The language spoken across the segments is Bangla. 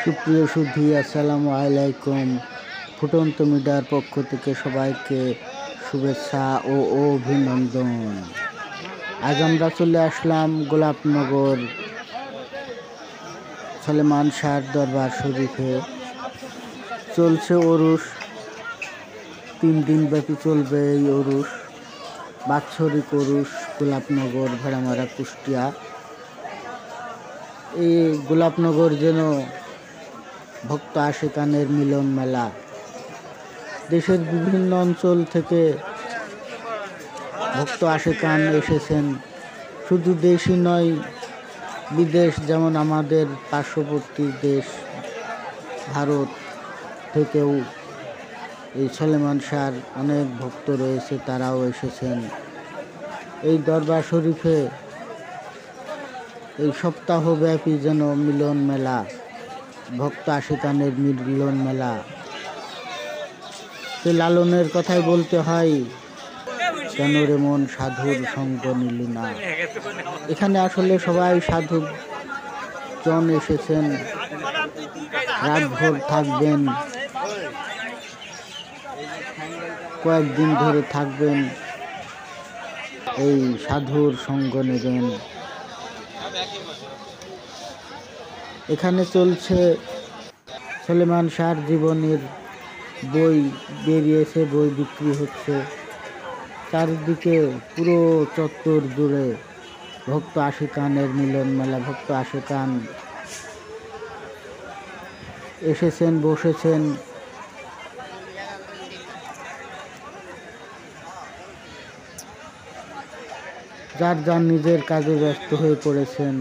সুপ্রিয় সুধী, আসসালামু আলাইকুম। ফুটন্ত মিডিয়ার পক্ষ থেকে সবাইকে শুভেচ্ছা ও অভিনন্দন। আজ আমরা চলে আসলাম গোলাপনগর সলেমান শাহ দরবার শরীফে। চলছে ওরস, 3 দিন ব্যাপী চলবে এই ওরস, বাৎসরিক ওরস গোলাপনগর ভেড়ামারা কুষ্টিয়া। এই গোলাপনগর যেন ভক্ত আশিকানের মিলন মেলা। দেশের বিভিন্ন অঞ্চল থেকে ভক্ত আশিকান এসেছেন, শুধু দেশই নয় বিদেশ, যেমন আমাদের পার্শ্ববর্তী দেশ ভারত থেকেও এই সলেমান শাহর অনেক ভক্ত রয়েছে, তারাও এসেছেন এই দরবার শরীফে। এই সপ্তাহব্যাপী যেন মিলন মেলা, ভক্ত আশিকানের মিলন মেলা। সে লালনের কথাই বলতে হয়, কেন রে মন সাধুর সঙ্গ নিলি না। এখানে আসলে সবাই সাধু জন এসেছেন, রাতভর থাকবেন, কয়েকদিন ধরে থাকবেন, এই সাধুর সঙ্গ নেবেন। এখানে চলছে সলেমান শাহর জীবনের বই বেরিয়েছে, বই বিক্রি হচ্ছে। চারিদিকে পুরো চত্বর জুড়ে ভক্ত আশিকানের মিলন মেলা। ভক্ত আশিকান এসেছেন, বসেছেন। যার যার নিজের কাজে ব্যস্ত হয়ে পড়েছেন,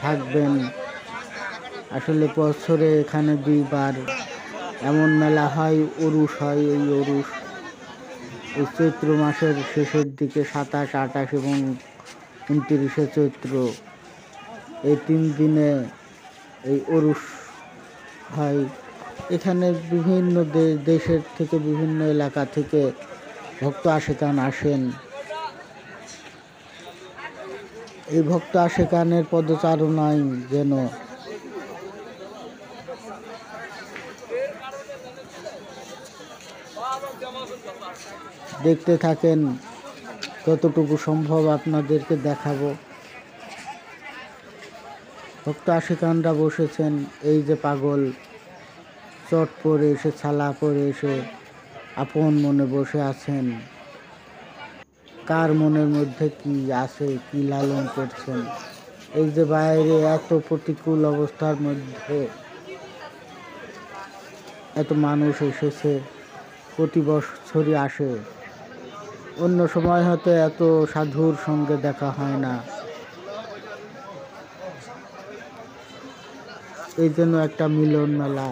থাকবেন। আসলে বছরে এখানে 2 বার এমন মেলা হয়, ওরস হয়। এই ওরস এই চৈত্র মাসের শেষের দিকে 27, 28 এবং 29শে চৈত্র, এই 3 দিনে এই ওরস হয়। এখানে বিভিন্ন দেশের থেকে, বিভিন্ন এলাকা থেকে ভক্ত আশিকান আসেন। এই ভক্ত আশিকানের পদচারণায় যেন দেখতে থাকেন, যতটুকু সম্ভব আপনাদেরকে দেখাবো। ভক্ত আশিকানরা বসেছেন, এই যে পাগল চট পরে এসে, ছালা পরে এসে আপন মনে বসে আছেন। কার মনের মধ্যে কি আছে, কি লালন করছেন। এই যে বাইরে এত প্রতিকূল অবস্থার মধ্যে এত মানুষ এসেছে, প্রতি বছরই আসে। অন্য সময় হয়তো এত সাধুর সঙ্গে দেখা হয় না। এই জন্য একটা মিলন মেলা।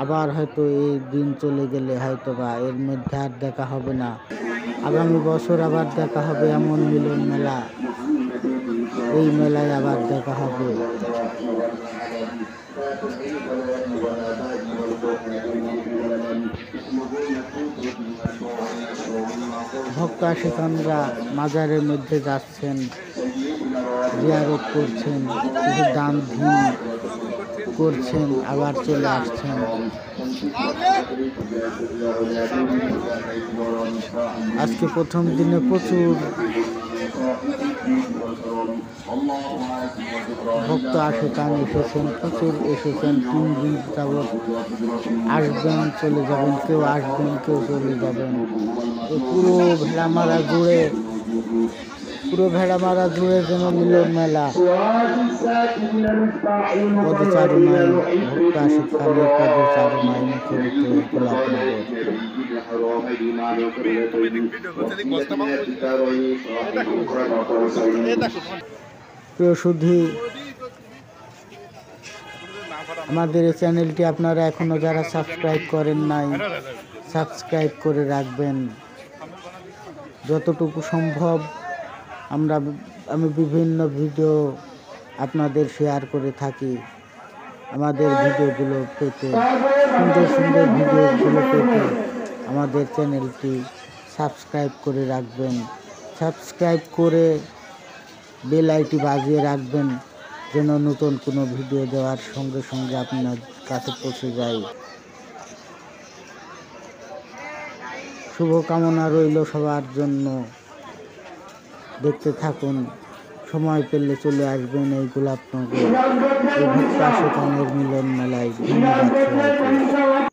আবার হয়তো এই দিন চলে গেলে হয়তো বা এর মধ্যে আর দেখা হবে না, আগামী বছর আবার দেখা হবে এমন মিলন মেলা। এই মেলায় আবার দেখা হবে। ভক্ত আশিকানরা মাজারের মধ্যে যাচ্ছেন, জিয়ারত করছেন, কিছু দান ধ্যান করছেন, আবার চলে আসছেন। আজকে প্রথম দিনে প্রচুর ভক্ত আশিকান এসেছেন, প্রচুর এসেছেন। 3 দিন যাবৎ আসবেন, চলে যাবেন, কেউ আসবেন, কেউ চলে যাবেন। পুরো ভেড়ামারা জুড়ে যেন মিলন মেলা। পদচারণায়, ভক্ত আশিকানের পদচারণায় মুখরিত গোলাপনগর। প্রিয় সুধী, আমাদের এই চ্যানেলটি আপনারা এখনো যারা সাবস্ক্রাইব করেন নাই, সাবস্ক্রাইব করে রাখবেন। যতটুকু সম্ভব আমি বিভিন্ন ভিডিও আপনাদের শেয়ার করে থাকি। আমাদের ভিডিওগুলো পেতে, সুন্দর সুন্দর ভিডিওগুলো পেতে আমাদের চ্যানেলটি সাবস্ক্রাইব করে রাখবেন। সাবস্ক্রাইব করে বেল আইটি বাজিয়ে রাখবেন, যেন নতুন কোনো ভিডিও দেওয়ার সঙ্গে সঙ্গে আপনার কাছে পৌঁছে যায়। শুভকামনা রইল সবার জন্য। দেখতে থাকুন, সময় পেলে চলে আসবেন এই গোলাপনগর এই ভক্ত আশিকানের মিলন মেলায়। ধন্যবাদ সবাইকে।